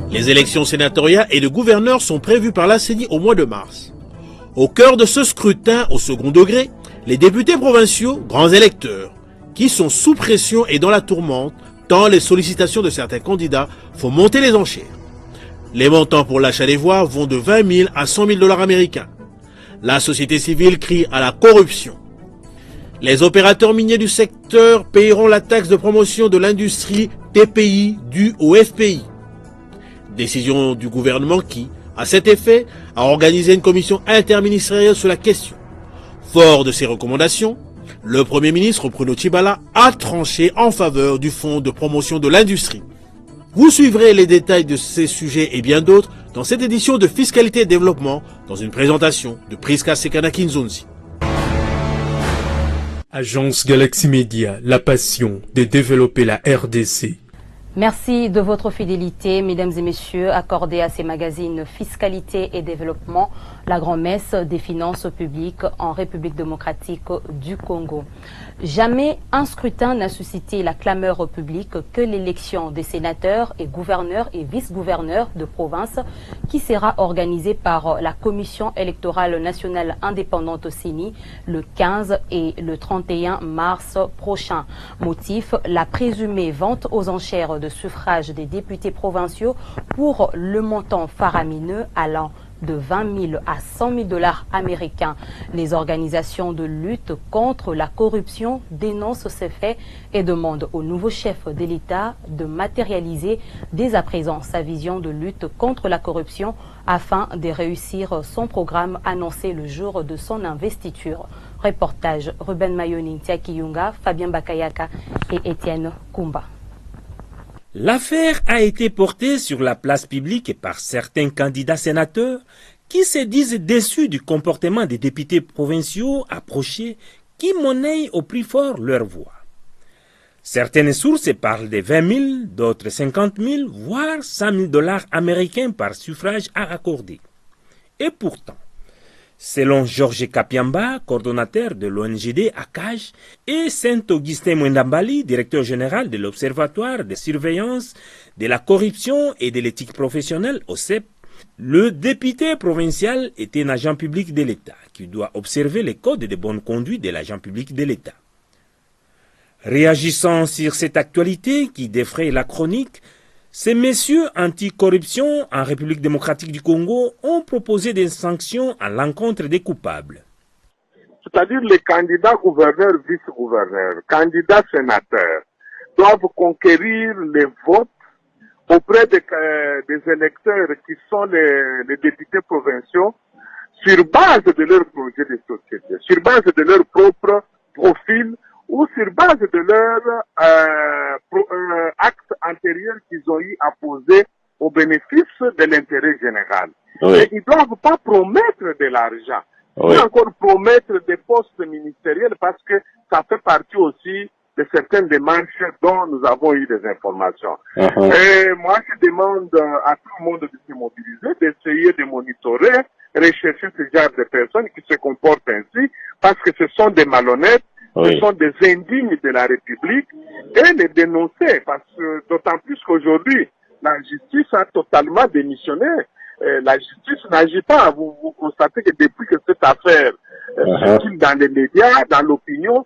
Les élections sénatoriales et de gouverneurs sont prévues par la CENI au mois de mars. Au cœur de ce scrutin au second degré, les députés provinciaux, grands électeurs, qui sont sous pression et dans la tourmente, tant les sollicitations de certains candidats font monter les enchères. Les montants pour l'achat des voix vont de 20 000 à 100 000 $ américains. La société civile crie à la corruption. Les opérateurs miniers du secteur paieront la taxe de promotion de l'industrie TPI due au FPI. Décision du gouvernement qui, à cet effet, a organisé une commission interministérielle sur la question. Fort de ces recommandations, le Premier ministre Bruno Tshibala a tranché en faveur du fonds de promotion de l'industrie. Vous suivrez les détails de ces sujets et bien d'autres dans cette édition de Fiscalité et Développement, dans une présentation de Priska Sekana Kinzonzi. Agence Galaxy Media, la passion de développer la RDC. Merci de votre fidélité, mesdames et messieurs, accordée à ces magazines Fiscalité et Développement, la grand-messe des finances publiques en République démocratique du Congo. Jamais un scrutin n'a suscité la clameur publique que l'élection des sénateurs et gouverneurs et vice-gouverneurs de province qui sera organisée par la Commission électorale nationale indépendante CENI le 15 et le 31 mars prochain. Motif, la présumée vente aux enchères de suffrage des députés provinciaux pour le montant faramineux allant de 20 000 à 100 000 $ américains. Les organisations de lutte contre la corruption dénoncent ces faits et demandent au nouveau chef de l'État de matérialiser dès à présent sa vision de lutte contre la corruption afin de réussir son programme annoncé le jour de son investiture. Reportage Ruben Mayoni, Tiaki Yunga, Fabien Bakayaka et Étienne Kumba. L'affaire a été portée sur la place publique par certains candidats sénateurs qui se disent déçus du comportement des députés provinciaux approchés qui monnaient au prix fort leur voix. Certaines sources parlent de 20 000, d'autres 50 000, voire 100 000 $ américains par suffrage à accorder. Et pourtant, selon Georges Kapiamba, coordonnateur de l'ONGD à Cage, et Saint-Augustin Mwendambali, directeur général de l'Observatoire de surveillance de la corruption et de l'éthique professionnelle, OCEP, le député provincial est un agent public de l'État qui doit observer les codes de bonne conduite de l'agent public de l'État. Réagissant sur cette actualité qui défraie la chronique, ces messieurs anti-corruption en République démocratique du Congo ont proposé des sanctions à l'encontre des coupables. C'est-à-dire les candidats gouverneurs, vice-gouverneurs, candidats sénateurs doivent conquérir les votes auprès des électeurs qui sont les députés provinciaux sur base de leur projet de société, sur base de leur propre profil ou sur base de leur acte antérieur qu'ils ont eu à poser au bénéfice de l'intérêt général. Oui. Et ils ne doivent pas promettre de l'argent, oui, ou encore promettre des postes ministériels parce que ça fait partie aussi de certaines démarches dont nous avons eu des informations. Et moi, je demande à tout le monde de se mobiliser, d'essayer de monitorer, rechercher ce genre de personnes qui se comportent ainsi parce que ce sont des malhonnêtes. Oui. Ce sont des indignes de la République et les dénoncer parce que d'autant plus qu'aujourd'hui, la justice a totalement démissionné. La justice n'agit pas. Vous constatez que depuis que cette affaire circule dans les médias, dans l'opinion,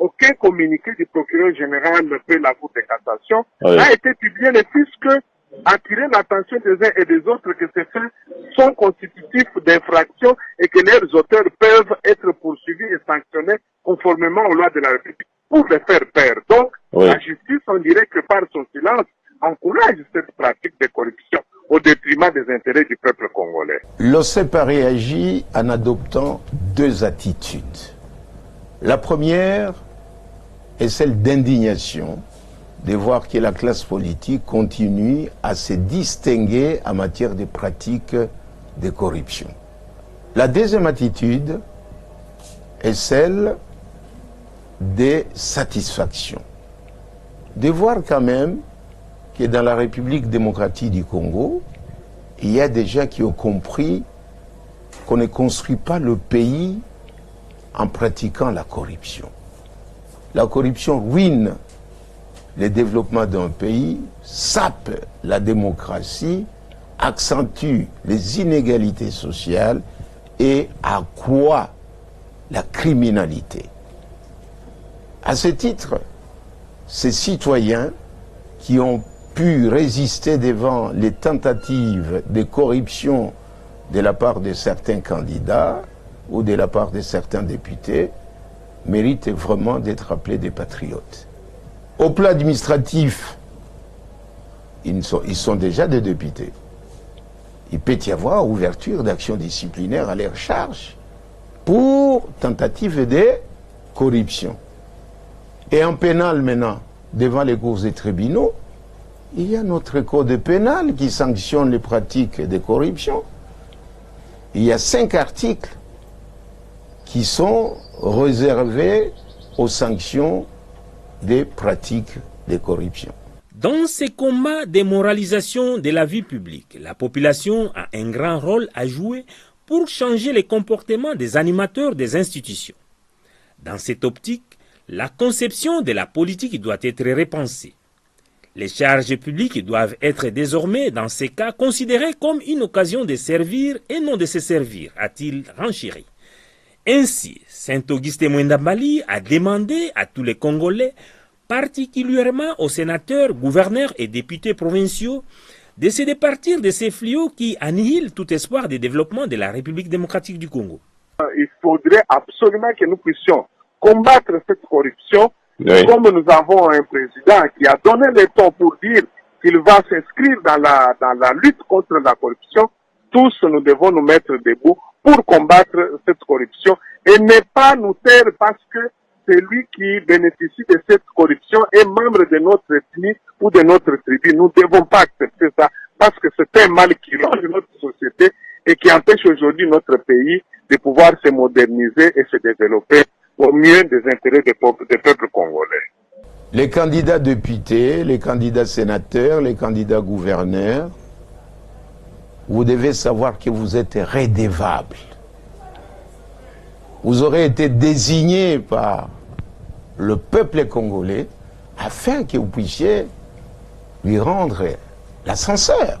aucun communiqué du procureur général de la Cour de cassation a été publié, ne fût-ce que attirer l'attention des uns et des autres que ces faits sont constitutifs d'infractions et que leurs auteurs peuvent être poursuivis et sanctionnés conformément aux lois de la République pour les faire taire. Donc, la justice, on dirait que par son silence, encourage cette pratique de corruption au détriment des intérêts du peuple congolais. L'OCEP a réagi en adoptant deux attitudes. La première est celle d'indignation, de voir que la classe politique continue à se distinguer en matière de pratiques de corruption. La deuxième attitude est celle de satisfaction, de voir quand même que dans la République démocratique du Congo, il y a des gens qui ont compris qu'on ne construit pas le pays en pratiquant la corruption. La corruption ruine le développement d'un pays, sape la démocratie, accentue les inégalités sociales et accroît la criminalité. À ce titre, ces citoyens qui ont pu résister devant les tentatives de corruption de la part de certains candidats ou de la part de certains députés méritent vraiment d'être appelés des patriotes. Au plan administratif, ils sont déjà des députés. Il peut y avoir ouverture d'actions disciplinaires à leur charge pour tentative de corruption. Et en pénal maintenant, devant les cours et tribunaux, il y a notre code pénal qui sanctionne les pratiques de corruption. Il y a 5 articles qui sont réservés aux sanctions des pratiques de corruption. Dans ces combats de moralisation de la vie publique, la population a un grand rôle à jouer pour changer les comportements des animateurs des institutions. Dans cette optique, la conception de la politique doit être repensée. Les charges publiques doivent être désormais, dans ces cas, considérées comme une occasion de servir et non de se servir, a-t-il renchéri. Ainsi, Saint-Augustin Mwenda-Mbali a demandé à tous les Congolais, particulièrement aux sénateurs, gouverneurs et députés provinciaux, de se départir de ces fléaux qui annihilent tout espoir de développement de la République démocratique du Congo. Il faudrait absolument que nous puissions combattre cette corruption. Oui. Comme nous avons un président qui a donné le ton pour dire qu'il va s'inscrire dans la lutte contre la corruption, tous nous devons nous mettre debout pour combattre cette corruption et ne pas nous taire parce que celui qui bénéficie de cette corruption est membre de notre ethnie ou de notre tribu. Nous ne devons pas accepter ça parce que c'est un mal qui ronge notre société et qui empêche aujourd'hui notre pays de pouvoir se moderniser et se développer au mieux des intérêts des peuples congolais. Les candidats députés, les candidats sénateurs, les candidats gouverneurs, vous devez savoir que vous êtes redevables. Vous aurez été désignés par le peuple congolais afin que vous puissiez lui rendre l'ascenseur.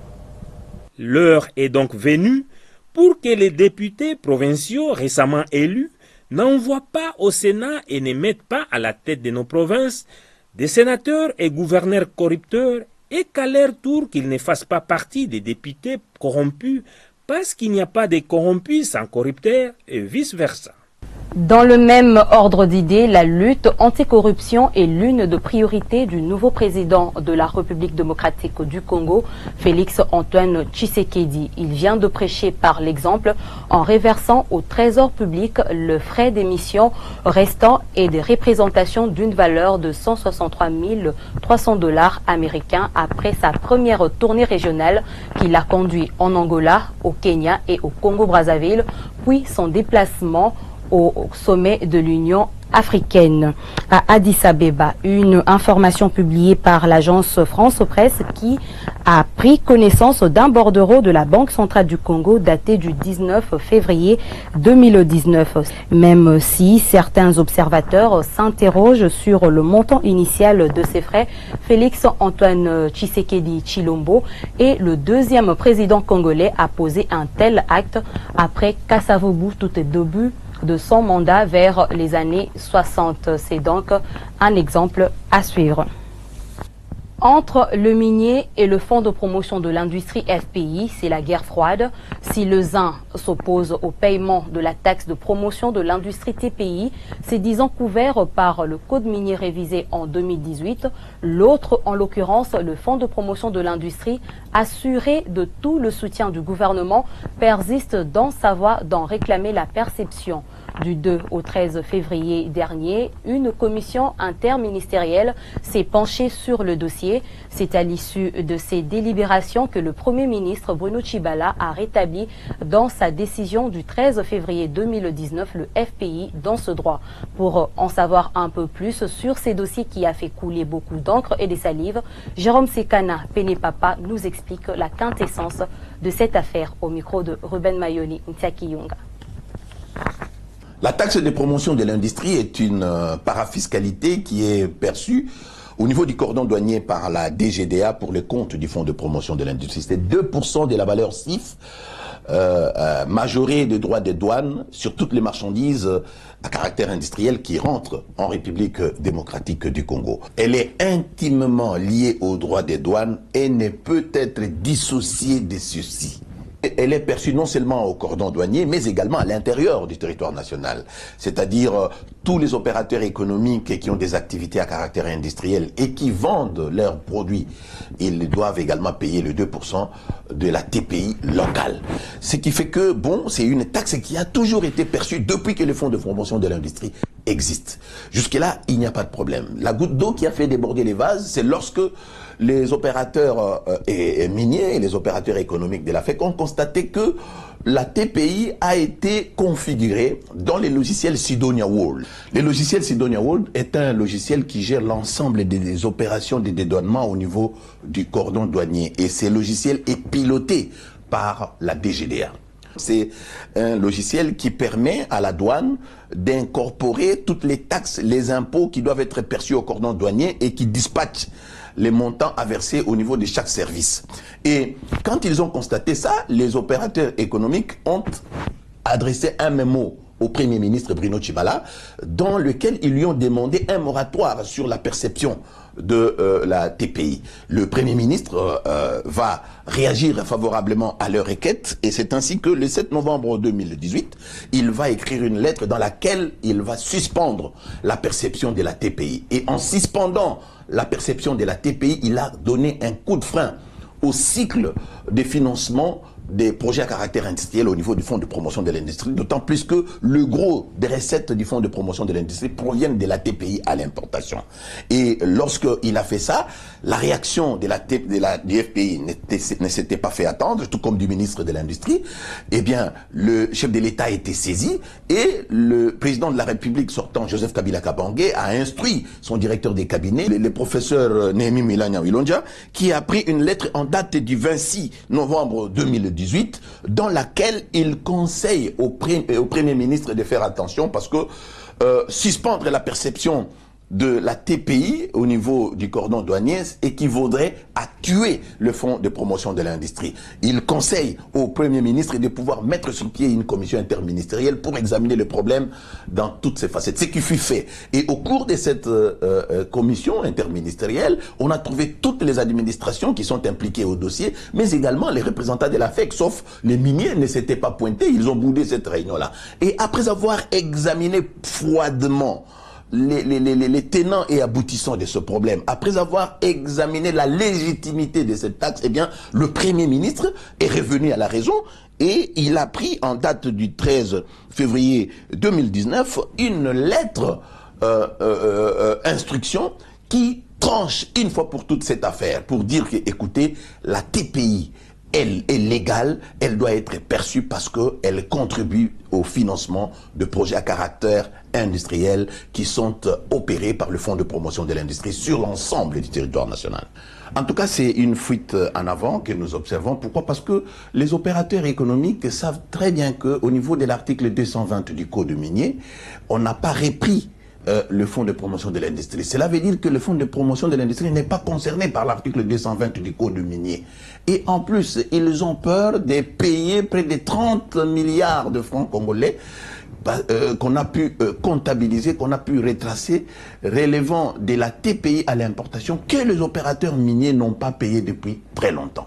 L'heure est donc venue pour que les députés provinciaux récemment élus n'envoient pas au Sénat et ne mettent pas à la tête de nos provinces des sénateurs et gouverneurs corrupteurs et qu'à leur tour qu'ils ne fassent pas partie des députés corrompus parce qu'il n'y a pas de corrompus sans corrupteurs et vice-versa. Dans le même ordre d'idées, la lutte anticorruption est l'une des priorités du nouveau président de la République démocratique du Congo, Félix-Antoine Tshisekedi. Il vient de prêcher par l'exemple en reversant au trésor public le frais d'émission restant et des représentations d'une valeur de 163 300 $ américains après sa première tournée régionale qu'il a conduit en Angola, au Kenya et au Congo-Brazzaville, puis son déplacement au sommet de l'Union africaine à Addis Abeba. Une information publiée par l'agence France Presse qui a pris connaissance d'un bordereau de la Banque centrale du Congo daté du 19 février 2019. Même si certains observateurs s'interrogent sur le montant initial de ces frais, Félix-Antoine Tshisekedi Tshilombo est le deuxième président congolais à poser un tel acte après Kasavubu tout est début de son mandat vers les années 60. C'est donc un exemple à suivre. Entre le minier et le Fonds de promotion de l'industrie FPI, c'est la guerre froide. Si les uns s'opposent au paiement de la taxe de promotion de l'industrie TPI, c'est disant couvert par le Code minier révisé en 2018, l'autre, en l'occurrence le Fonds de promotion de l'industrie, assuré de tout le soutien du gouvernement, persiste dans sa voie d'en réclamer la perception. Du 2 au 13 février dernier, une commission interministérielle s'est penchée sur le dossier. C'est à l'issue de ces délibérations que le Premier ministre Bruno Tshibala a rétabli dans sa décision du 13 février 2019 le FPI dans ce droit. Pour en savoir un peu plus sur ces dossiers qui a fait couler beaucoup d'encre et de salive, Jérôme Sekana Penepapa nous explique la quintessence de cette affaire au micro de Ruben Mayoni Ntiaki-Yunga. La taxe de promotion de l'industrie est une parafiscalité qui est perçue au niveau du cordon douanier par la DGDA pour les comptes du Fonds de promotion de l'industrie. C'était 2% de la valeur CIF majorée de droits de douane sur toutes les marchandises à caractère industriel qui rentrent en République démocratique du Congo. Elle est intimement liée aux droits des douanes et ne peut être dissociée de ceux-ci. Elle est perçue non seulement au cordon douanier, mais également à l'intérieur du territoire national. C'est-à-dire tous les opérateurs économiques qui ont des activités à caractère industriel et qui vendent leurs produits, ils doivent également payer le 2% de la TPI locale. Ce qui fait que, bon, c'est une taxe qui a toujours été perçue depuis que le Fonds de promotion de l'industrie existe. Jusque-là, il n'y a pas de problème. La goutte d'eau qui a fait déborder les vases, c'est lorsque les opérateurs miniers et les opérateurs économiques de la FEC ont constaté que la TPI a été configurée dans les logiciels Sidonia World. Le logiciel Sidonia World est un logiciel qui gère l'ensemble des opérations de dédouanement au niveau du cordon douanier. Et ce logiciel est piloté par la DGDA. C'est un logiciel qui permet à la douane d'incorporer toutes les taxes, les impôts qui doivent être perçus au cordon douanier et qui dispatche les montants à verser au niveau de chaque service. Et quand ils ont constaté ça, les opérateurs économiques ont adressé un mémo au Premier ministre Bruno Tshibala, dans lequel ils lui ont demandé un moratoire sur la perception de la TPI. Le Premier ministre va réagir favorablement à leur requête et c'est ainsi que le 7 novembre 2018, il va écrire une lettre dans laquelle il va suspendre la perception de la TPI. Et en suspendant la perception de la TPI, il a donné un coup de frein au cycle de financement des projets à caractère industriel au niveau du Fonds de promotion de l'industrie, d'autant plus que le gros des recettes du Fonds de promotion de l'industrie proviennent de la TPI à l'importation. Et lorsqu'il a fait ça, la réaction de du FPI ne s'était pas fait attendre, tout comme du ministre de l'Industrie. Eh bien, le chef de l'État a été saisi et le président de la République sortant, Joseph Kabila Kabange, a instruit son directeur des cabinets, le professeur Néhémie Milanya Wilonja, qui a pris une lettre en date du 26 novembre 2018, dans laquelle il conseille au Premier ministre de faire attention parce que suspendre la perception de la TPI au niveau du cordon douanier équivaudrait à tuer le Fonds de promotion de l'industrie. Il conseille au Premier ministre de pouvoir mettre sur pied une commission interministérielle pour examiner le problème dans toutes ses facettes. Ce qui fut fait. Et au cours de cette commission interministérielle, on a trouvé toutes les administrations qui sont impliquées au dossier, mais également les représentants de la FEC, sauf les miniers ne s'étaient pas pointés, ils ont boudé cette réunion-là. Et après avoir examiné froidement les tenants et aboutissants de ce problème, après avoir examiné la légitimité de cette taxe, eh bien, le Premier ministre est revenu à la raison et il a pris en date du 13 février 2019 une lettre instruction qui tranche une fois pour toutes cette affaire pour dire que, écoutez, la TPI, elle est légale, elle doit être perçue parce qu'elle contribue au financement de projets à caractère industriel qui sont opérés par le Fonds de promotion de l'industrie sur l'ensemble du territoire national. En tout cas, c'est une fuite en avant que nous observons. Pourquoi? Parce que les opérateurs économiques savent très bien qu'au niveau de l'article 220 du Code minier, on n'a pas repris le Fonds de promotion de l'industrie. Cela veut dire que le Fonds de promotion de l'industrie n'est pas concerné par l'article 220 du Code minier. Et en plus, ils ont peur de payer près de 30 milliards de francs congolais qu'on a pu comptabiliser, qu'on a pu retracer, relevant de la TPI à l'importation que les opérateurs miniers n'ont pas payé depuis très longtemps.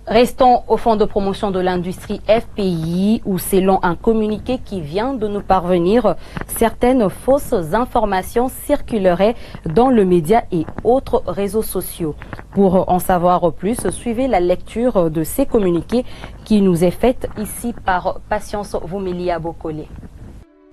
Restons au Fonds de promotion de l'industrie FPI où, selon un communiqué qui vient de nous parvenir, certaines fausses informations circuleraient dans le média et autres réseaux sociaux. Pour en savoir plus, suivez la lecture de ces communiqués qui nous est faite ici par Patience Vumilia Bokole.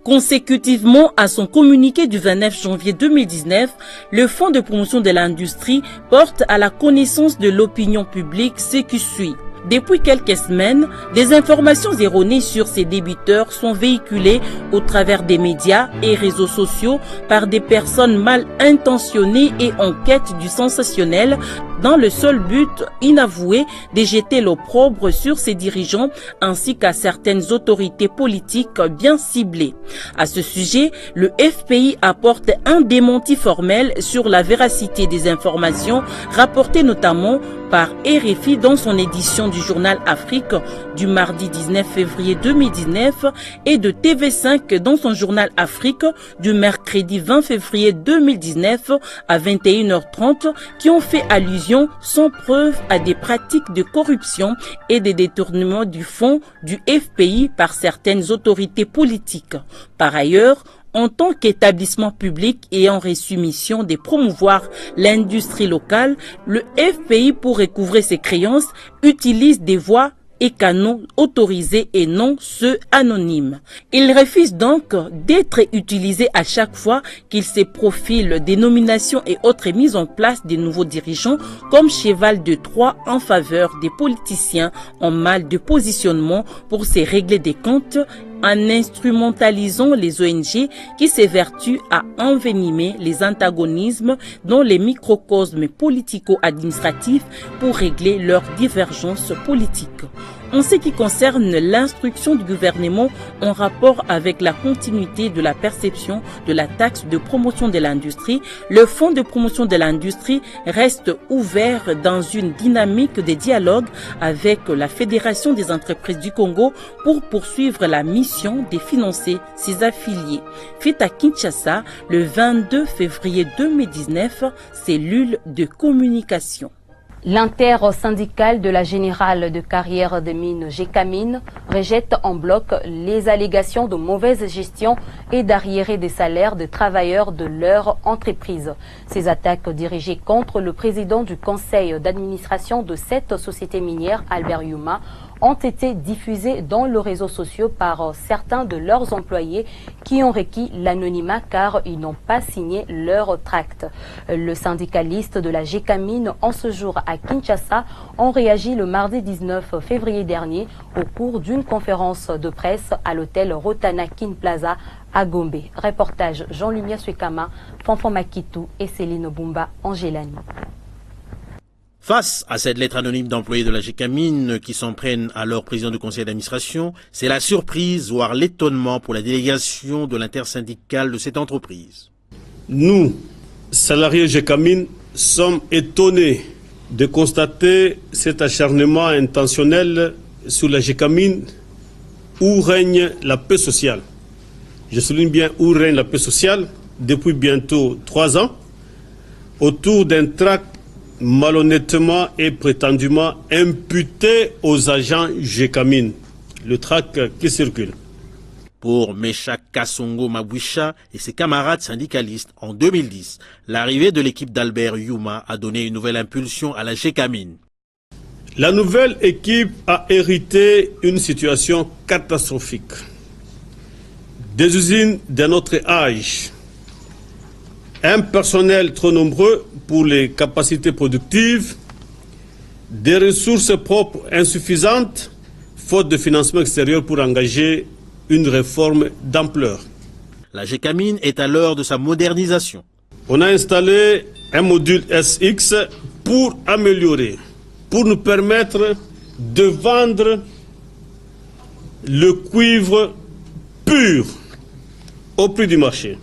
Consécutivement à son communiqué du 29 janvier 2019, le Fonds de promotion de l'industrie porte à la connaissance de l'opinion publique ce qui suit. Depuis quelques semaines, des informations erronées sur ces débiteurs sont véhiculées au travers des médias et réseaux sociaux par des personnes mal intentionnées et en quête du sensationnel, dans le seul but inavoué de jeter l'opprobre sur ses dirigeants ainsi qu'à certaines autorités politiques bien ciblées. À ce sujet, le FPI apporte un démenti formel sur la véracité des informations rapportées notamment par RFI dans son édition du journal Afrique du mardi 19 février 2019 et de TV5 dans son journal Afrique du mercredi 20 février 2019 à 21h30 qui ont fait allusion sans preuve à des pratiques de corruption et des détournements du fonds du FPI par certaines autorités politiques. Par ailleurs, en tant qu'établissement public ayant reçu mission de promouvoir l'industrie locale, le FPI, pour recouvrer ses créances, utilise des voies et canaux autorisés et non ceux anonymes. Il refuse donc d'être utilisé à chaque fois qu'il se profile des nominations et autres mises en place des nouveaux dirigeants comme cheval de Troie en faveur des politiciens en mal de positionnement pour se régler des comptes en instrumentalisant les ONG qui s'évertuent à envenimer les antagonismes dans les microcosmes politico-administratifs pour régler leurs divergences politiques. En ce qui concerne l'instruction du gouvernement en rapport avec la continuité de la perception de la taxe de promotion de l'industrie, le Fonds de promotion de l'industrie reste ouvert dans une dynamique de dialogue avec la Fédération des entreprises du Congo pour poursuivre la mission de financer ses affiliés. Fait à Kinshasa le 22 février 2019, cellule de communication. L'intersyndicale de la Générale de carrière des mines Gécamines rejette en bloc les allégations de mauvaise gestion et d'arriérés des salaires des travailleurs de leur entreprise. Ces attaques dirigées contre le président du conseil d'administration de cette société minière, Albert Yuma, ont été diffusées dans les réseaux sociaux par certains de leurs employés qui ont requis l'anonymat car ils n'ont pas signé leur tract. Le syndicaliste de la Gécamine en ce jour à Kinshasa ont réagi le mardi 19 février dernier au cours d'une conférence de presse à l'hôtel Rotana Kin Plaza à Gombe. Reportage Jean-Lumière Suekama, Fanfan Makitou et Céline Bumba Angelani. Face à cette lettre anonyme d'employés de la Gécamine qui s'en prennent à leur président du conseil d'administration, c'est la surprise, voire l'étonnement pour la délégation de l'intersyndicale de cette entreprise. Nous, salariés Gécamine, sommes étonnés de constater cet acharnement intentionnel sur la Gécamine où règne la paix sociale. Je souligne bien où règne la paix sociale depuis bientôt 3 ans autour d'un tract malhonnêtement et prétendument imputé aux agents Gécamine, le tract qui circule. Pour Meshak Kasongo Mabwisha et ses camarades syndicalistes, en 2010, l'arrivée de l'équipe d'Albert Yuma a donné une nouvelle impulsion à la Gécamine. La nouvelle équipe a hérité une situation catastrophique. Des usines d'un autre âge, un personnel trop nombreux pour les capacités productives, des ressources propres insuffisantes, faute de financement extérieur pour engager une réforme d'ampleur. La Gécamine est à l'heure de sa modernisation. On a installé un module SX pour améliorer, pour nous permettre de vendre le cuivre pur au prix du marché.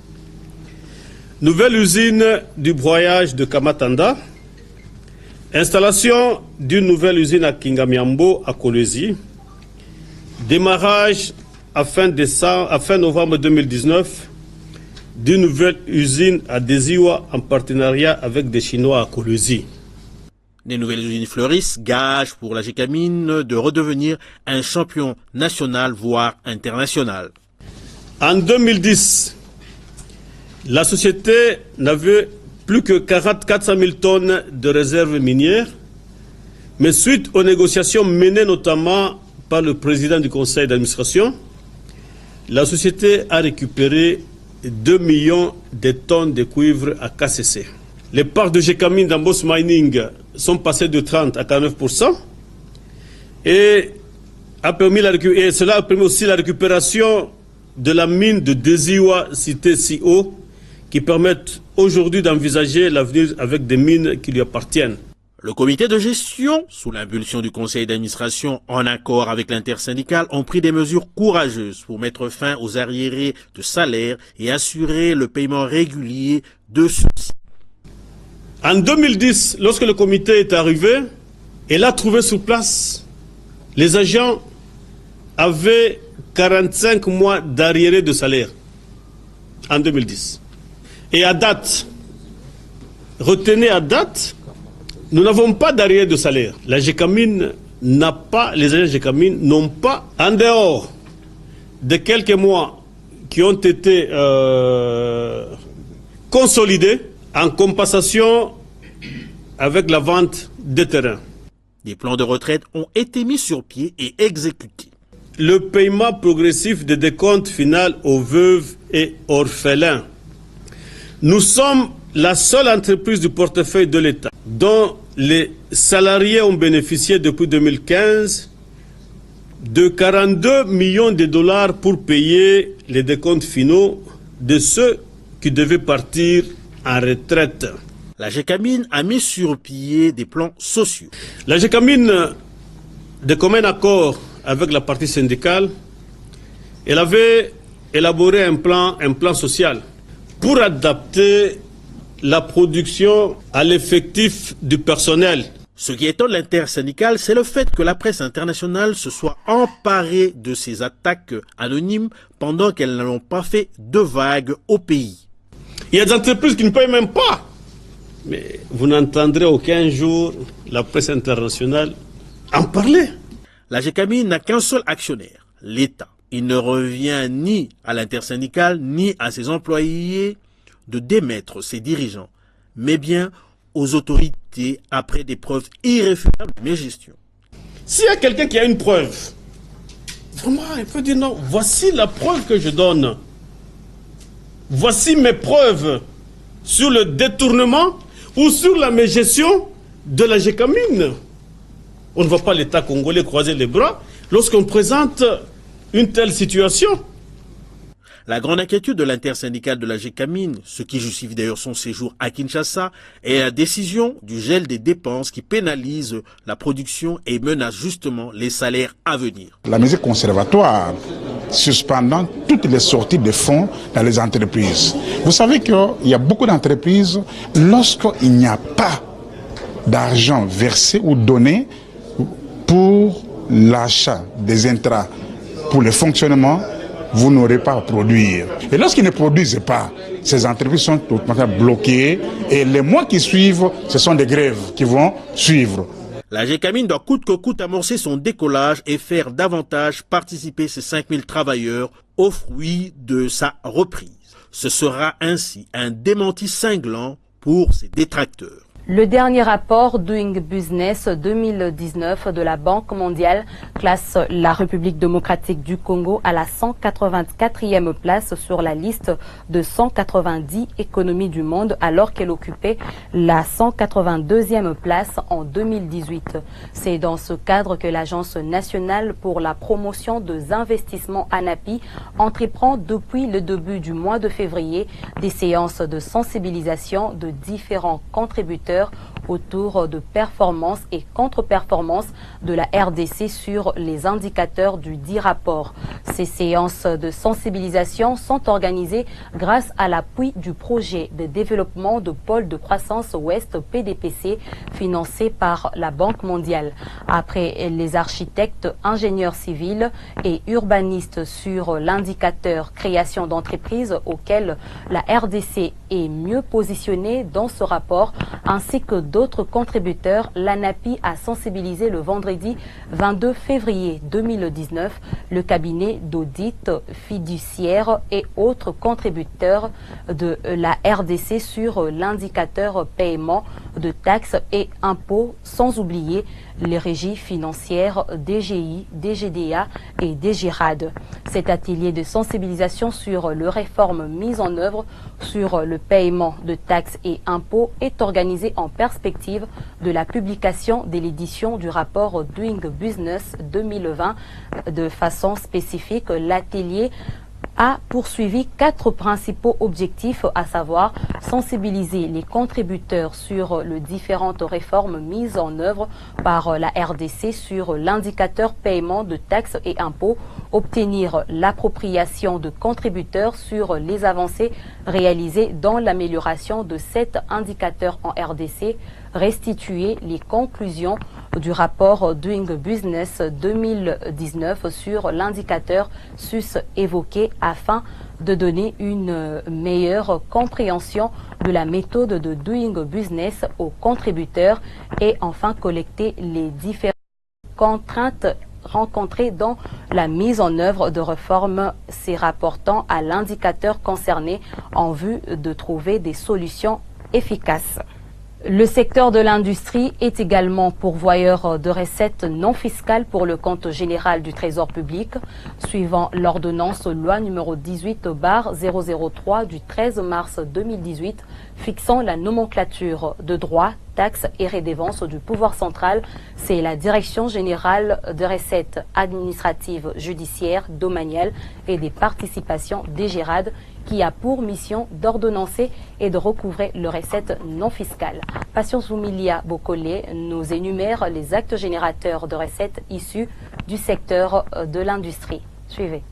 Nouvelle usine du broyage de Kamatanda, installation d'une nouvelle usine à Kingamiambo à Kolwezi, démarrage à fin novembre 2019 d'une nouvelle usine à Desiwa en partenariat avec des Chinois à Kolwezi. Les nouvelles usines fleurissent, gage pour la Gécamine de redevenir un champion national, voire international. En 2010, la société n'avait plus que 400 000 tonnes de réserves minières, mais suite aux négociations menées notamment par le président du conseil d'administration, la société a récupéré 2 millions de tonnes de cuivre à KCC. Les parts de Gécamine dans Boss Mining sont passées de 30 à 49% et cela a permis aussi la récupération de la mine de Desiwa cité CO qui permettent aujourd'hui d'envisager l'avenir avec des mines qui lui appartiennent. Le comité de gestion, sous l'impulsion du conseil d'administration en accord avec l'intersyndicale, ont pris des mesures courageuses pour mettre fin aux arriérés de salaire et assurer le paiement régulier de ceux-ci. En 2010, lorsque le comité est arrivé, il a trouvé sur place, les agents avaient 45 mois d'arriérés de salaire en 2010. Et à date, retenez à date, nous n'avons pas d'arriérés de salaire. La GECAMIN n'a pas, les agents GECAMIN n'ont pas, en dehors de quelques mois qui ont été consolidés en compensation avec la vente des terrains. Des plans de retraite ont été mis sur pied et exécutés. Le paiement progressif des décomptes final aux veuves et orphelins. Nous sommes la seule entreprise du portefeuille de l'État dont les salariés ont bénéficié depuis 2015 de 42 millions de dollars pour payer les décomptes finaux de ceux qui devaient partir en retraite. La GECAMIN a mis sur pied des plans sociaux. La GECAMIN, de commun accord avec la partie syndicale, elle avait élaboré un plan social pour adapter la production à l'effectif du personnel. Ce qui étonne l'intersyndicale, c'est le fait que la presse internationale se soit emparée de ces attaques anonymes pendant qu'elles n'ont pas fait de vagues au pays. Il y a des entreprises qui ne payent même pas. Mais vous n'entendrez aucun jour la presse internationale en parler. La GECAMIN n'a qu'un seul actionnaire, l'État. Il ne revient ni à l'intersyndicale ni à ses employés de démettre ses dirigeants, mais bien aux autorités après des preuves irréfutables de gestion. S'il y a quelqu'un qui a une preuve, vraiment, il peut dire non, voici la preuve que je donne. Voici mes preuves sur le détournement ou sur la mégestion de la GECAMIN. On ne voit pas l'État congolais croiser les bras lorsqu'on présente une telle situation. La grande inquiétude de l'intersyndicale de la GECAMIN, ce qui justifie d'ailleurs son séjour à Kinshasa, est la décision du gel des dépenses qui pénalise la production et menace justement les salaires à venir. La mesure conservatoire suspendant toutes les sorties de fonds dans les entreprises. Vous savez qu'il y a beaucoup d'entreprises, lorsqu'il n'y a pas d'argent versé ou donné pour l'achat des intrants, pour le fonctionnement, vous n'aurez pas à produire. Et lorsqu'ils ne produisent pas, ces entreprises sont totalement bloquées et les mois qui suivent, ce sont des grèves qui vont suivre. La GECAMIN doit coûte que coûte amorcer son décollage et faire davantage participer ces 5000 travailleurs aux fruits de sa reprise. Ce sera ainsi un démenti cinglant pour ses détracteurs. Le dernier rapport Doing Business 2019 de la Banque mondiale classe la République démocratique du Congo à la 184e place sur la liste de 190 économies du monde alors qu'elle occupait la 182e place en 2018. C'est dans ce cadre que l'Agence nationale pour la promotion des investissements ANAPI entreprend depuis le début du mois de février des séances de sensibilisation de différents contributeurs autour de performances et contre-performances de la RDC sur les indicateurs du dit rapport. Ces séances de sensibilisation sont organisées grâce à l'appui du projet de développement de pôle de croissance ouest PDPC financé par la Banque mondiale. Après les architectes, ingénieurs civils et urbanistes sur l'indicateur création d'entreprises auquel la RDC est mieux positionnée dans ce rapport, ainsi que d'autres contributeurs, l'ANAPI a sensibilisé le vendredi 22 février 2019 le cabinet d'audit fiduciaire et autres contributeurs de la RDC sur l'indicateur paiement de taxes et impôts, sans oublier les régies financières DGI, DGDA et DGRAD. Cet atelier de sensibilisation sur les réformes mises en œuvre sur le paiement de taxes et impôts est organisé en perspective de la publication de l'édition du rapport Doing Business 2020. De façon spécifique, l'atelier a poursuivi 4 principaux objectifs, à savoir sensibiliser les contributeurs sur les différentes réformes mises en œuvre par la RDC sur l'indicateur paiement de taxes et impôts, obtenir l'appropriation de contributeurs sur les avancées réalisées dans l'amélioration de cet indicateur en RDC, restituer les conclusions du rapport Doing Business 2019 sur l'indicateur sus évoqué afin de donner une meilleure compréhension de la méthode de Doing Business aux contributeurs et enfin collecter les différentes contraintes rencontrées dans la mise en œuvre de réformes, se rapportant à l'indicateur concerné en vue de trouver des solutions efficaces. Le secteur de l'industrie est également pourvoyeur de recettes non fiscales pour le compte général du Trésor public, suivant l'ordonnance loi numéro 18/003 du 13 mars 2018 fixant la nomenclature de droits, taxes et redevances du pouvoir central. C'est la Direction générale des recettes administratives, judiciaires, domaniales et des participations DGRAD qui a pour mission d'ordonnancer et de recouvrer les recettes non fiscales. Patience Oumilia Bokole nous énumère les actes générateurs de recettes issus du secteur de l'industrie. Suivez.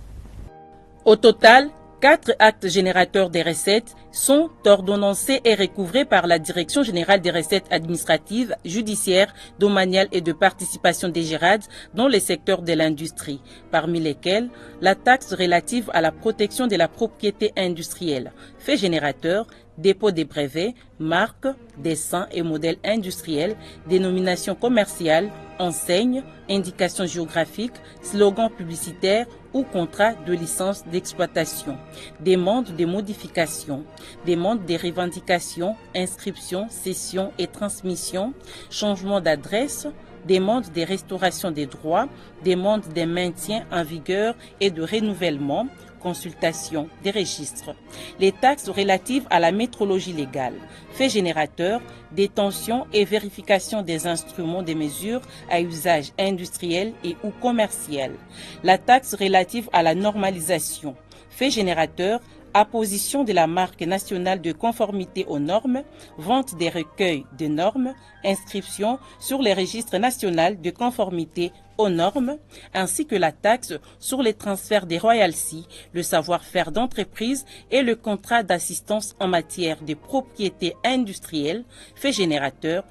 Au total, 4 actes générateurs des recettes sont ordonnancés et recouvrés par la Direction générale des recettes administratives, judiciaires, domaniales et de participation des DGRAD dans les secteurs de l'industrie, parmi lesquels la taxe relative à la protection de la propriété industrielle, fait générateur, dépôt des brevets, marques, dessins et modèles industriels, dénominations commerciales, enseignes, indications géographiques, slogans publicitaires ou contrats de licence d'exploitation, demande de modification, demande des revendications, inscription, cession et transmission, changement d'adresse, demande des restaurations des droits, demande des maintiens en vigueur et de renouvellement, consultation des registres. Les taxes relatives à la métrologie légale, fait générateur, détention et vérification des instruments de mesure à usage industriel et ou commercial. La taxe relative à la normalisation, fait générateur, apposition de la marque nationale de conformité aux normes, vente des recueils de normes, inscription sur les registres nationaux de conformité aux normes, ainsi que la taxe sur les transferts des royalties, le savoir-faire d'entreprise et le contrat d'assistance en matière de propriété industrielle, fait générateur,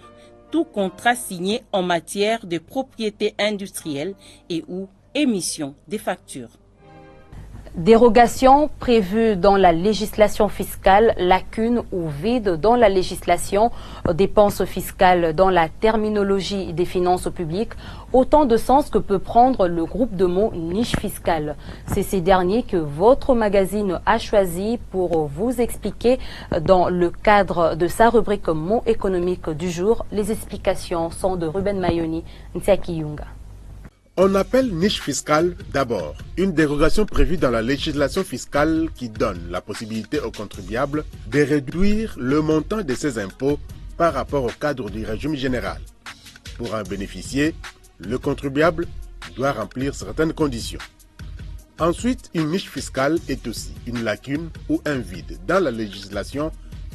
tout contrat signé en matière de propriété industrielle et ou émission des factures. Dérogations prévues dans la législation fiscale, lacunes ou vides dans la législation, dépenses fiscales dans la terminologie des finances publiques, autant de sens que peut prendre le groupe de mots niche fiscale. C'est ces derniers que votre magazine a choisi pour vous expliquer dans le cadre de sa rubrique mots économiques du jour. Les explications sont de Ruben Mayoni, Ntiaki Yunga. On appelle niche fiscale d'abord une dérogation prévue dans la législation fiscale qui donne la possibilité aux contribuables de réduire le montant de ses impôts par rapport au cadre du régime général. Pour en bénéficier, le contribuable doit remplir certaines conditions. Ensuite, une niche fiscale est aussi une lacune ou un vide dans la législation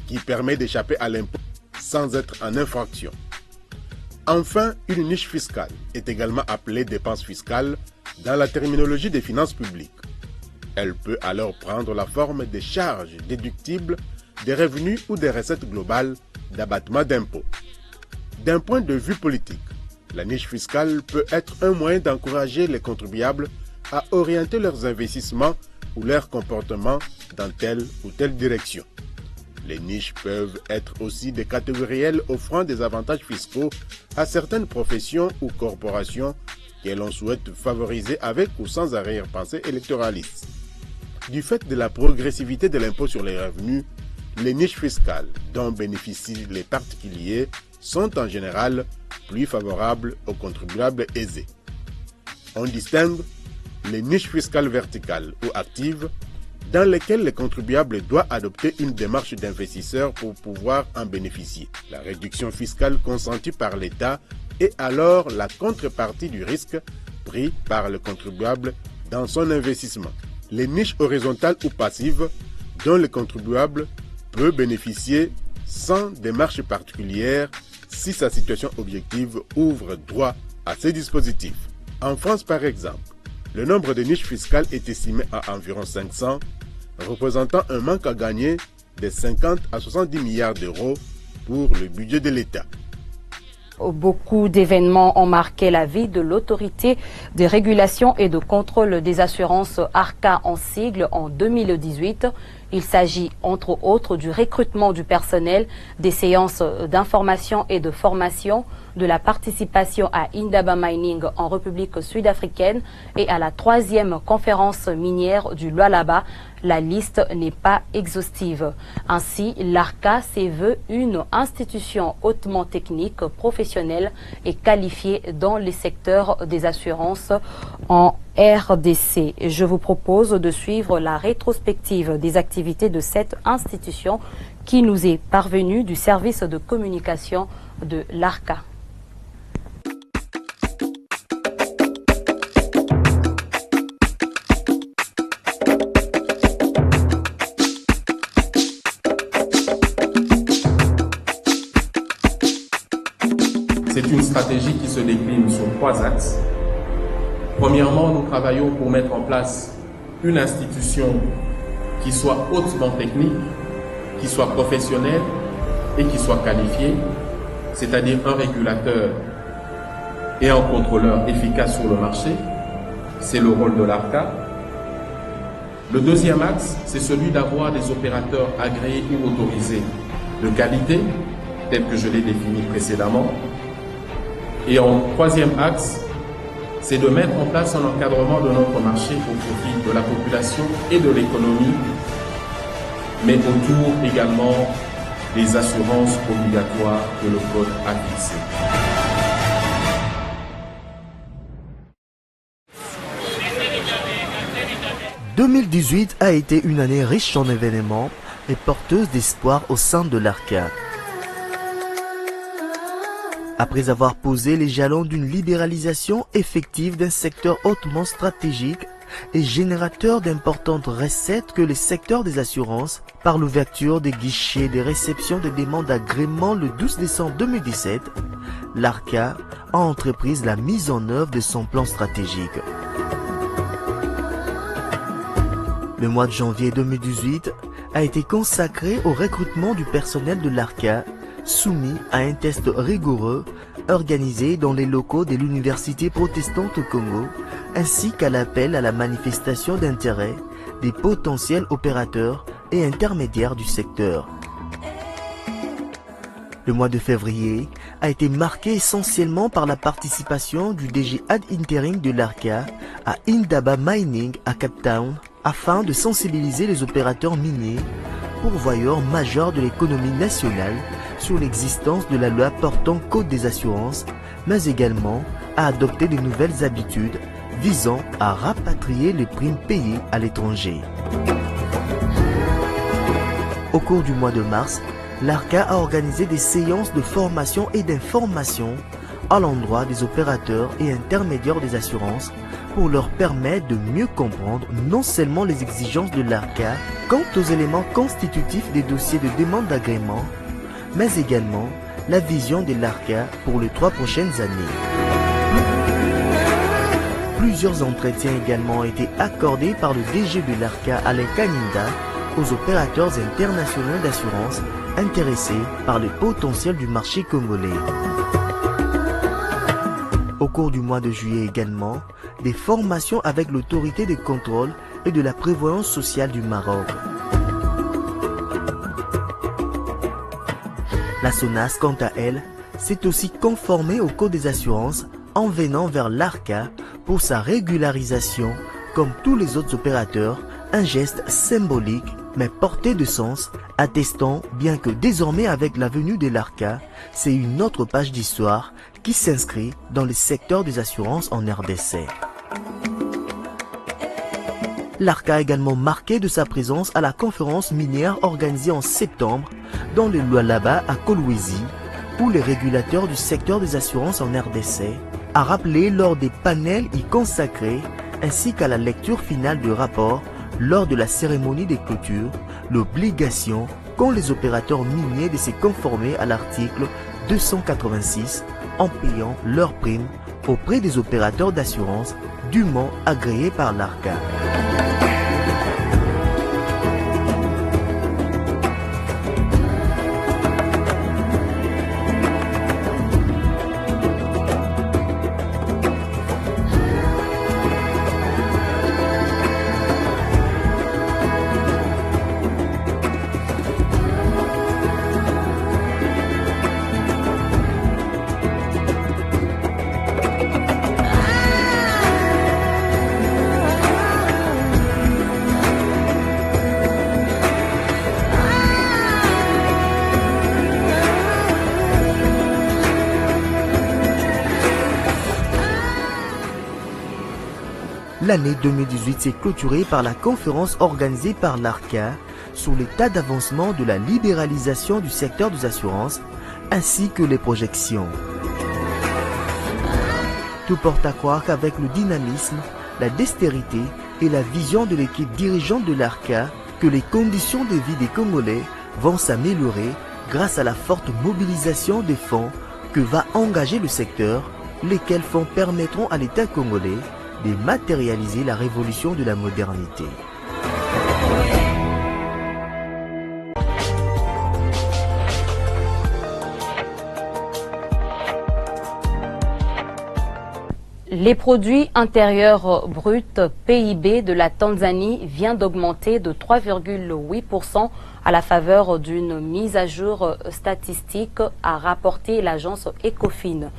qui permet d'échapper à l'impôt sans être en infraction. Enfin, une niche fiscale est également appelée dépense fiscale dans la terminologie des finances publiques. Elle peut alors prendre la forme des charges déductibles, des revenus ou des recettes globales d'abattement d'impôts. D'un point de vue politique, la niche fiscale peut être un moyen d'encourager les contribuables à orienter leurs investissements ou leurs comportements dans telle ou telle direction. Les niches peuvent être aussi des catégoriels offrant des avantages fiscaux à certaines professions ou corporations que l'on souhaite favoriser avec ou sans arrière-pensée électoraliste. Du fait de la progressivité de l'impôt sur les revenus, les niches fiscales dont bénéficient les particuliers sont en général plus favorables aux contribuables aisés. On distingue les niches fiscales verticales ou actives dans lesquelles le contribuable doit adopter une démarche d'investisseur pour pouvoir en bénéficier. La réduction fiscale consentie par l'État est alors la contrepartie du risque pris par le contribuable dans son investissement. les niches horizontales ou passives dont le contribuable peut bénéficier sans démarche particulière si sa situation objective ouvre droit à ces dispositifs. En France, par exemple, le nombre de niches fiscales est estimé à environ 500, représentant un manque à gagner de 50 à 70 milliards d'euros pour le budget de l'État. Beaucoup d'événements ont marqué la vie de l'autorité de régulation et de contrôle des assurances ARCA en sigle en 2018. Il s'agit entre autres du recrutement du personnel, des séances d'information et de formation, de la participation à Indaba Mining en République sud-africaine et à la 3e conférence minière du Lualaba. La liste n'est pas exhaustive. Ainsi, l'ARCA se veut une institution hautement technique, professionnelle et qualifiée dans les secteurs des assurances en RDC. Je vous propose de suivre la rétrospective des activités de cette institution qui nous est parvenue du service de communication de l'ARCA. C'est une stratégie qui se décline sur 3 axes. Premièrement, nous travaillons pour mettre en place une institution qui soit hautement technique, qui soit professionnelle et qui soit qualifiée, c'est-à-dire un régulateur et un contrôleur efficace sur le marché. C'est le rôle de l'ARCA. Le deuxième axe, c'est celui d'avoir des opérateurs agréés ou autorisés de qualité, tel que je l'ai défini précédemment. Et en troisième axe, c'est de mettre en place un encadrement de notre marché au profit de la population et de l'économie, mais autour également des assurances obligatoires que le Code a fixées. « 2018 a été une année riche en événements et porteuse d'espoir au sein de l'ARCA. Après avoir posé les jalons d'une libéralisation effective d'un secteur hautement stratégique et générateur d'importantes recettes que le secteur des assurances, par l'ouverture des guichets de réception des demandes d'agrément le 12 décembre 2017, l'ARCA a entrepris la mise en œuvre de son plan stratégique. Le mois de janvier 2018 a été consacré au recrutement du personnel de l'ARCA, soumis à un test rigoureux organisé dans les locaux de l'Université protestante au Congo, ainsi qu'à l'appel à la manifestation d'intérêt des potentiels opérateurs et intermédiaires du secteur. Le mois de février a été marqué essentiellement par la participation du DG ad interim de l'ARCA à Indaba Mining à Cape Town afin de sensibiliser les opérateurs miniers, pourvoyeurs majeurs de l'économie nationale, sur l'existence de la loi portant code des assurances, mais également à adopter de nouvelles habitudes visant à rapatrier les primes payées à l'étranger. Au cours du mois de mars, l'ARCA a organisé des séances de formation et d'information à l'endroit des opérateurs et intermédiaires des assurances pour leur permettre de mieux comprendre non seulement les exigences de l'ARCA quant aux éléments constitutifs des dossiers de demande d'agrément, mais également la vision de l'ARCA pour les 3 prochaines années. Plusieurs entretiens également ont été accordés par le DG de l'ARCA, Alain Kaninda, aux opérateurs internationaux d'assurance intéressés par le potentiel du marché congolais. Au cours du mois de juillet également, des formations avec l'autorité de contrôle et de la prévoyance sociale du Maroc. La SONAS, quant à elle, s'est aussi conformée au Code des assurances en venant vers l'ARCA pour sa régularisation, comme tous les autres opérateurs, un geste symbolique mais porté de sens, attestant bien que désormais avec la venue de l'ARCA, c'est une autre page d'histoire qui s'inscrit dans le secteur des assurances en RDC. L'ARCA a également marqué de sa présence à la conférence minière organisée en septembre dans le Lualaba à Kolwezi, où les régulateurs du secteur des assurances en RDC a rappelé lors des panels y consacrés ainsi qu'à la lecture finale du rapport lors de la cérémonie des clôtures l'obligation qu'ont les opérateurs miniers de se conformer à l'article 286 en payant leurs primes auprès des opérateurs d'assurance dûment agréés par l'ARCA. L'année 2018 s'est clôturée par la conférence organisée par l'ARCA sur l'état d'avancement de la libéralisation du secteur des assurances ainsi que les projections. Tout porte à croire qu'avec le dynamisme, la dextérité et la vision de l'équipe dirigeante de l'ARCA, que les conditions de vie des Congolais vont s'améliorer grâce à la forte mobilisation des fonds que va engager le secteur, lesquels fonds permettront à l'État congolais de matérialiser la révolution de la modernité. Les produits intérieurs bruts PIB de la Tanzanie vient d'augmenter de 3,8% à la faveur d'une mise à jour statistique, a rapporté l'agence Ecofin.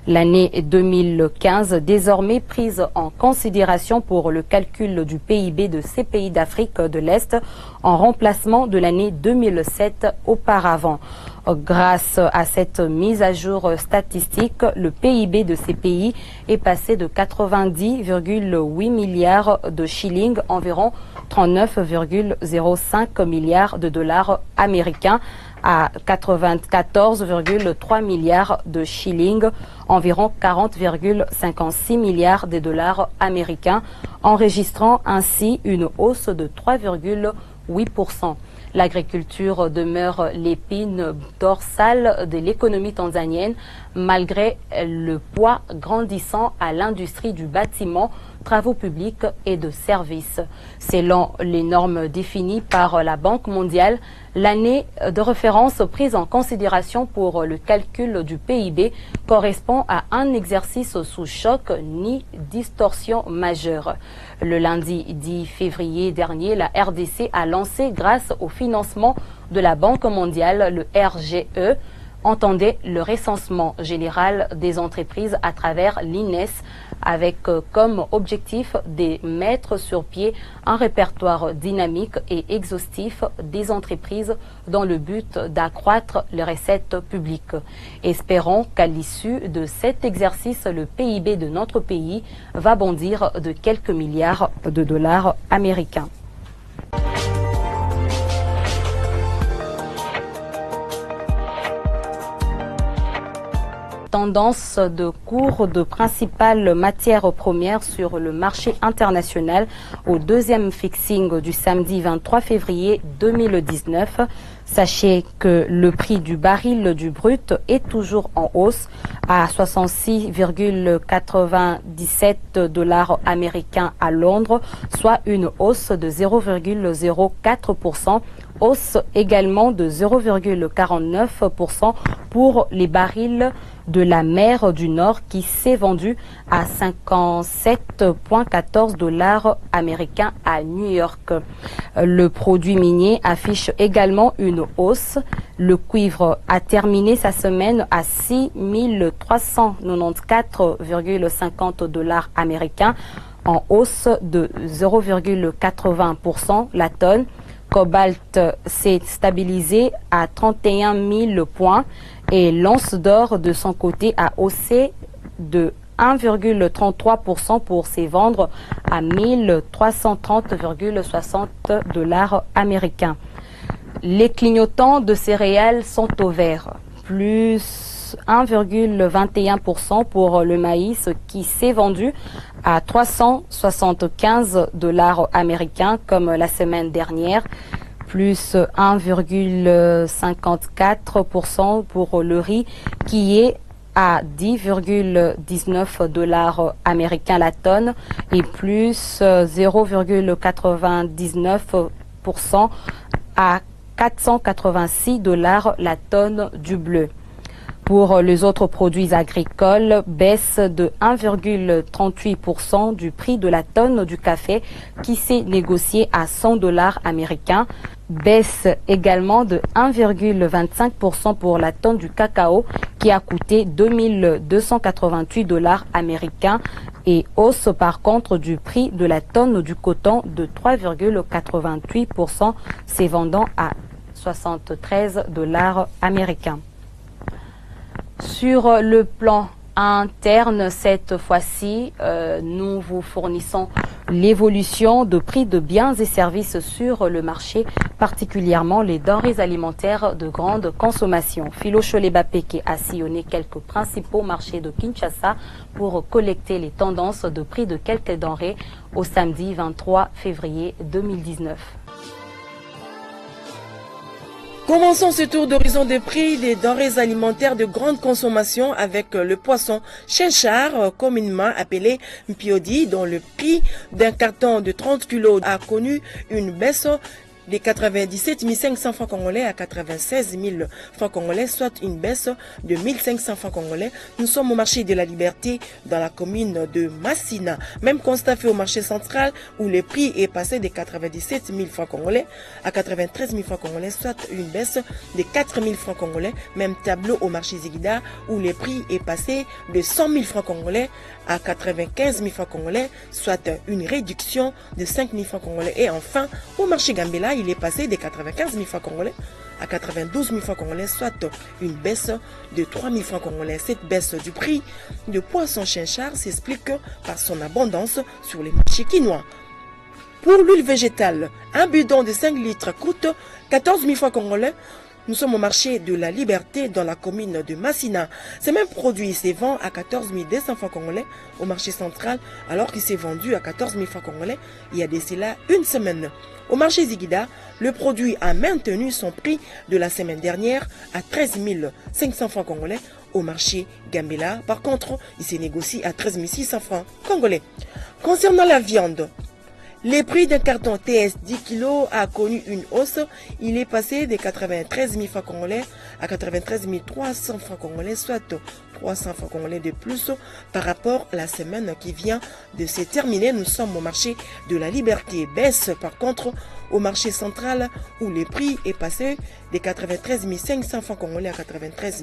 L'année 2015, désormais prise en considération pour le calcul du PIB de ces pays d'Afrique de l'Est, en remplacement de l'année 2007 auparavant. Grâce à cette mise à jour statistique, le PIB de ces pays est passé de 90,8 milliards de shillings, environ 39,05 milliards de dollars américains, à 94,3 milliards de shillings, environ 40,56 milliards de dollars américains, enregistrant ainsi une hausse de 3,8%. L'agriculture demeure l'épine dorsale de l'économie tanzanienne, malgré le poids grandissant à l'industrie du bâtiment, travaux publics et de services. Selon les normes définies par la Banque mondiale, l'année de référence prise en considération pour le calcul du PIB correspond à un exercice sous choc ni distorsion majeure. Le lundi 10 février dernier, la RDC a lancé, grâce au financement de la Banque mondiale, le RGE, entendait le recensement général des entreprises à travers l'INES, avec comme objectif de mettre sur pied un répertoire dynamique et exhaustif des entreprises dans le but d'accroître les recettes publiques. Espérons qu'à l'issue de cet exercice, le PIB de notre pays va bondir de quelques milliards de dollars américains. Tendance de cours de principales matières premières sur le marché international au deuxième fixing du samedi 23 février 2019. Sachez que le prix du baril du brut est toujours en hausse à 66,97 dollars américains à Londres, soit une hausse de 0,04%. Hausse également de 0,49% pour les barils de la mer du Nord qui s'est vendu à 57,14 dollars américains à New York. Le produit minier affiche également une hausse. Le cuivre a terminé sa semaine à 6394,50 dollars américains, en hausse de 0,80% la tonne. Cobalt s'est stabilisé à 31 000 points et l'once d'or de son côté a haussé de 1,33% pour se vendre à 1330,60 dollars américains. Les clignotants de céréales sont au vert, plus plus 1,21% pour le maïs qui s'est vendu à 375 $ américains comme la semaine dernière, plus 1,54% pour le riz qui est à 10,19 $ américains la tonne et plus 0,99% à 486 $ la tonne du bleu. Pour les autres produits agricoles, baisse de 1,38% du prix de la tonne du café qui s'est négocié à 100 $ américains. Baisse également de 1,25% pour la tonne du cacao qui a coûté 2288 $ américains et hausse par contre du prix de la tonne du coton de 3,88%, s'est vendant à 73 $ américains. Sur le plan interne, cette fois-ci, nous vous fournissons l'évolution de prix de biens et services sur le marché, particulièrement les denrées alimentaires de grande consommation. Philo Cholebapeke a sillonné quelques principaux marchés de Kinshasa pour collecter les tendances de prix de quelques denrées au samedi 23 février 2019. Commençons ce tour d'horizon des prix des denrées alimentaires de grande consommation avec le poisson chinchard, communément appelé mpiodi, dont le prix d'un carton de 30 kg a connu une baisse de 97 500 francs congolais à 96 000 francs congolais, soit une baisse de 1500 francs congolais. Nous sommes au marché de la Liberté dans la commune de Massina. Même constat fait au marché central où le prix est passé de 97 000 francs congolais à 93 000 francs congolais, soit une baisse de 4 000 francs congolais. Même tableau au marché Ziguida où le prix est passé de 100 000 francs congolais à 95 000 francs congolais, soit une réduction de 5 000 francs congolais. Et enfin, au marché Gambela, il est passé de 95 000 francs congolais à 92 000 francs congolais, soit une baisse de 3 000 francs congolais. Cette baisse du prix de poisson chinchard s'explique par son abondance sur les marchés quinois. Pour l'huile végétale, un bidon de 5 litres coûte 14 000 francs congolais. Nous sommes au marché de la Liberté dans la commune de Massina. Ce même produit se vend à 14 200 francs congolais au marché central, alors qu'il s'est vendu à 14 000 francs congolais il y a de cela une semaine. Au marché Ziguida, le produit a maintenu son prix de la semaine dernière à 13 500 francs congolais. Au marché Gambela, par contre, il s'est négocié à 13 600 francs congolais. Concernant la viande, le prix d'un carton TS 10 kg a connu une hausse. Il est passé de 93 000 francs congolais à 93 300 francs congolais, soit 300 francs congolais de plus par rapport à la semaine qui vient de se terminer. Nous sommes au marché de la Liberté. Baisse par contre au marché central où le prix est passé de 93 500 francs congolais à 93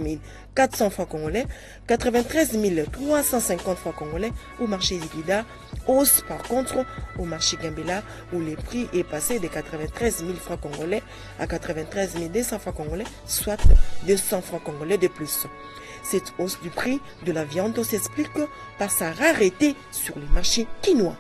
400 francs congolais, 93 350 francs congolais au marché Ziguida. Hausse par contre au marché Gambela où le prix est passé de 93 000 francs congolais à 93 200 francs congolais, soit 200 francs congolais de plus. Cette hausse du prix de la viande s'explique par sa rareté sur les marchés quinois.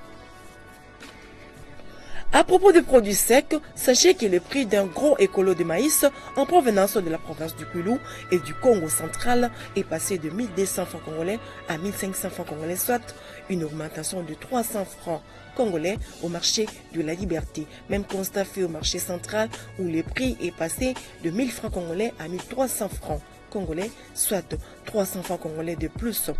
À propos des produits secs, sachez que le prix d'un gros écolo de maïs en provenance de la province du Kwilu et du Congo central est passé de 1200 francs congolais à 1500 francs congolais, soit une augmentation de 300 francs congolais au marché de la Liberté. Même constat fait au marché central où le prix est passé de 1000 francs congolais à 1300 francs congolais, soit 300 francs congolais de plus.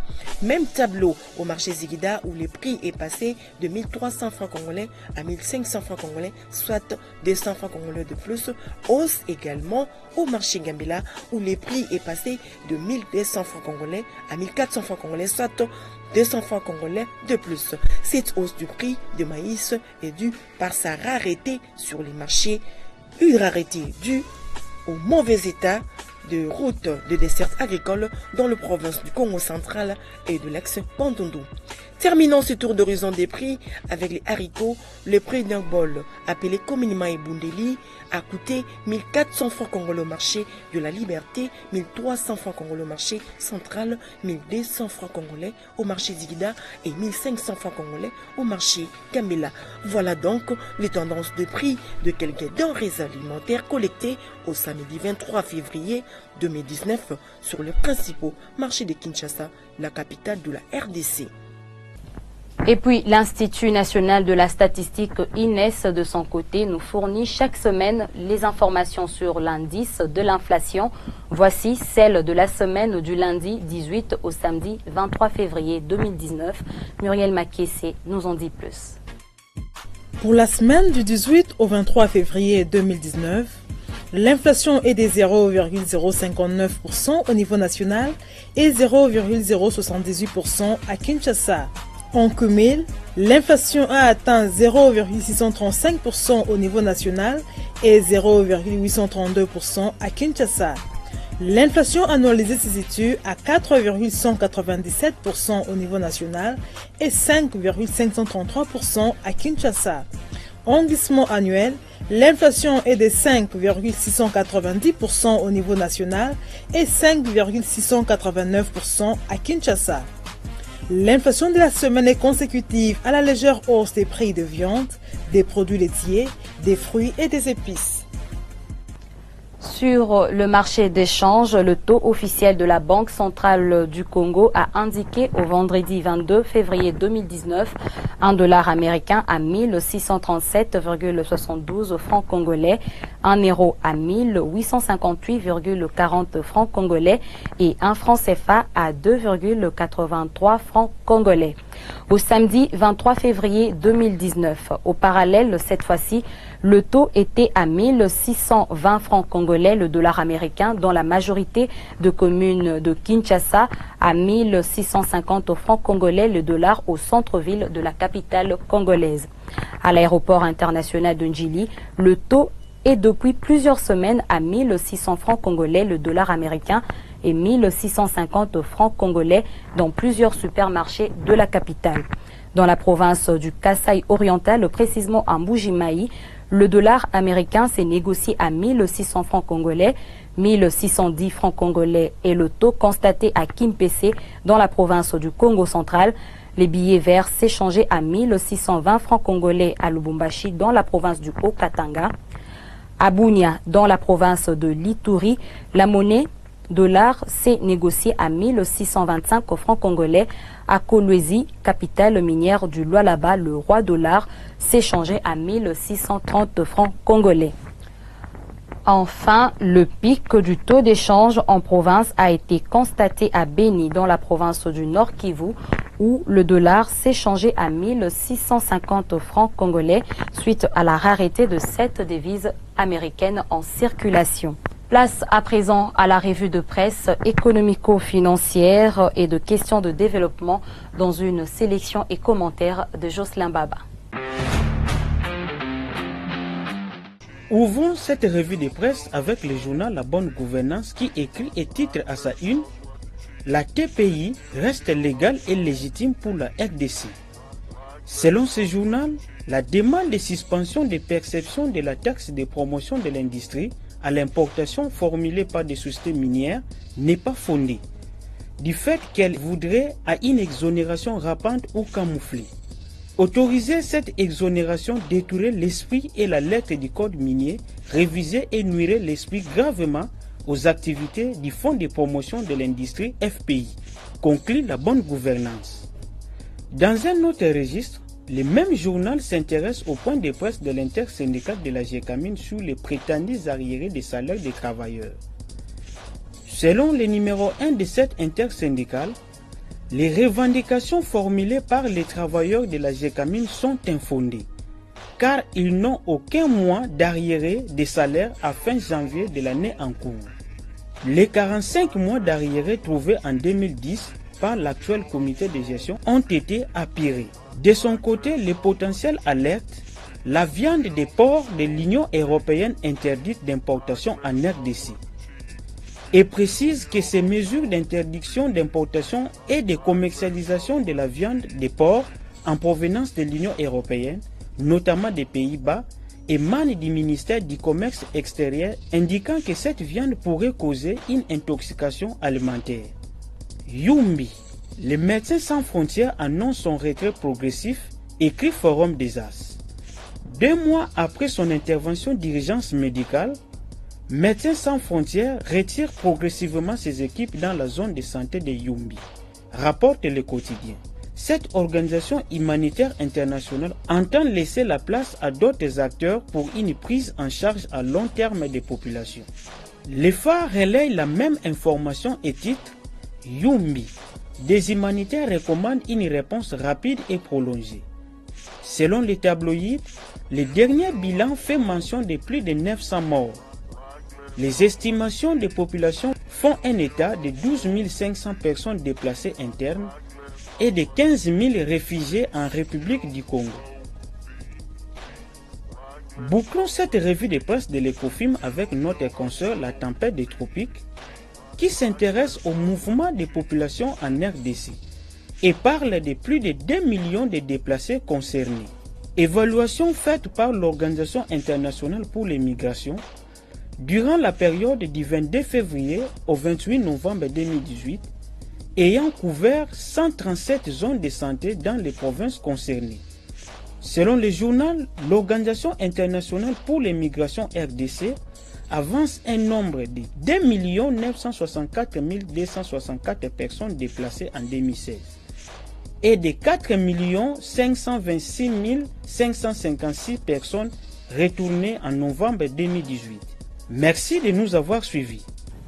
Même tableau au marché Ziguida où le prix est passé de 1300 francs congolais à 1500 francs congolais, soit 200 francs congolais de plus. Hausse également au marché Gambela où le prix est passé de 1200 francs congolais à 1400 francs congolais, soit 200 francs congolais de plus. Cette hausse du prix de maïs est due par sa rareté sur les marchés, une rareté due au mauvais état de routes de dessert agricole dans la province du Congo central et de l'ex-Bandundu. Terminons ce tour d'horizon des prix avec les haricots. Le prix d'un bol, appelé communément Ebundeli, a coûté 1400 francs congolais au marché de la Liberté, 1300 francs congolais au marché central, 1200 francs congolais au marché Ziguida et 1500 francs congolais au marché Gambela. Voilà donc les tendances de prix de quelques denrées alimentaires collectées au samedi 23 février 2019 sur les principaux marchés de Kinshasa, la capitale de la RDC. Et puis, l'Institut national de la statistique INES, de son côté, nous fournit chaque semaine les informations sur l'indice de l'inflation. Voici celle de la semaine du lundi 18 au samedi 23 février 2019. Muriel Makessé nous en dit plus. Pour la semaine du 18 au 23 février 2019, l'inflation est de 0,059% au niveau national et 0,078% à Kinshasa. En cumul, l'inflation a atteint 0,635% au niveau national et 0,832% à Kinshasa. L'inflation annualisée se situe à 4,197% au niveau national et 5,533% à Kinshasa. En glissement annuel, l'inflation est de 5,690% au niveau national et 5,689% à Kinshasa. L'inflation de la semaine est consécutive à la légère hausse des prix de viande, des produits laitiers, des fruits et des épices. Sur le marché d'échange, le taux officiel de la Banque centrale du Congo a indiqué au vendredi 22 février 2019 un dollar américain à 1637,72 francs congolais, un euro à 1858,40 francs congolais et un franc CFA à 2,83 francs congolais. Au samedi 23 février 2019, au parallèle cette fois-ci, le taux était à 1620 francs congolais le dollar américain dans la majorité de communes de Kinshasa, à 1650 francs congolais le dollar au centre-ville de la capitale congolaise. À l'aéroport international de Njili, le taux est depuis plusieurs semaines à 1600 francs congolais le dollar américain et 1650 francs congolais dans plusieurs supermarchés de la capitale. Dans la province du Kasaï oriental, précisément à Mbujimayi, le dollar américain s'est négocié à 1600 francs congolais, 1610 francs congolais et le taux constaté à Kimpese dans la province du Congo central. Les billets verts s'échangeaient à 1620 francs congolais à Lubumbashi dans la province du Haut-Katanga. À Bunia, dans la province de l'Ituri, la monnaie dollar s'est négociée à 1625 francs congolais. À Kolwezi, capitale minière du Lualaba, le roi dollar s'échangeait à 1630 francs congolais. Enfin, le pic du taux d'échange en province a été constaté à Beni, dans la province du Nord Kivu, où le dollar s'échangeait à 1650 francs congolais suite à la rareté de 7 devises américaines en circulation. Place à présent à la revue de presse économico-financière et de questions de développement dans une sélection et commentaires de Jocelyn Baba. Ouvrons cette revue de presse avec le journal La Bonne Gouvernance qui écrit et titre à sa une « La TPI reste légale et légitime pour la RDC ». Selon ce journal, la demande de suspension des perceptions de la taxe de promotion de l'industrie à l'importation formulée par des sociétés minières n'est pas fondée, du fait qu'elle voudrait à une exonération rapide ou camouflée. Autoriser cette exonération détruirait l'esprit et la lettre du code minier, réviser et nuirait l'esprit gravement aux activités du Fonds de promotion de l'industrie FPI, conclut La Bonne Gouvernance. Dans un autre registre, le même journal s'intéresse au point de presse de l'intersyndical de la GECAMIN sur les prétendus arriérés des salaires des travailleurs. Selon le numéro 1 de cette intersyndical, les revendications formulées par les travailleurs de la GECAMIN sont infondées, car ils n'ont aucun mois d'arriérés des salaires à fin janvier de l'année en cours. Les 45 mois d'arriérés trouvés en 2010 par l'actuel comité de gestion ont été apurés. De son côté, le potentiel alerte la viande des porcs de l'Union européenne interdite d'importation en RDC et précise que ces mesures d'interdiction d'importation et de commercialisation de la viande des porcs en provenance de l'Union européenne, notamment des Pays-Bas, émanent du ministère du Commerce extérieur, indiquant que cette viande pourrait causer une intoxication alimentaire. Yumbi, les Médecins sans frontières annoncent son retrait progressif, écrit Forum des As. 2 mois après son intervention d'urgence médicale, Médecins sans frontières retire progressivement ses équipes dans la zone de santé de Yumbi, rapporte le quotidien. Cette organisation humanitaire internationale entend laisser la place à d'autres acteurs pour une prise en charge à long terme des populations. Les phares relaient la même information et titre Yumbi. Des humanitaires recommandent une réponse rapide et prolongée. Selon les tabloïds, le dernier bilan fait mention de plus de 900 morts. Les estimations des populations font un état de 12 500 personnes déplacées internes et de 15 000 réfugiés en République du Congo. Bouclons cette revue de presse de l'Ecofim avec notre consoeur La Tempête des Tropiques, qui s'intéresse au mouvement des populations en RDC et parle de plus de 2 millions de déplacés concernés. Évaluation faite par l'Organisation internationale pour les migrations durant la période du 22 février au 28 novembre 2018, ayant couvert 137 zones de santé dans les provinces concernées. Selon le journal, l'Organisation internationale pour les migrations RDC avance un nombre de 2 964 264 personnes déplacées en 2016 et de 4 526 556 personnes retournées en novembre 2018. Merci de nous avoir suivis.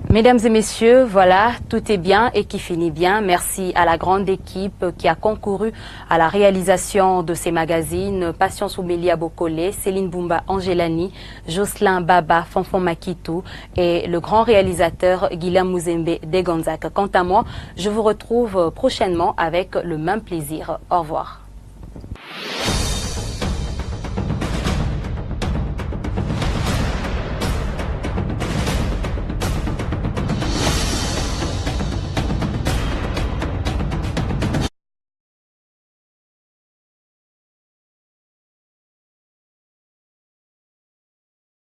Mesdames et messieurs, voilà, tout est bien et qui finit bien. Merci à la grande équipe qui a concouru à la réalisation de ces magazines. Patience Oumelia Bokole, Céline Bumba Angelani, Jocelyn Baba, Fanfon Makitou et le grand réalisateur Guillaume Mouzembe Degonzac. Quant à moi, je vous retrouve prochainement avec le même plaisir. Au revoir.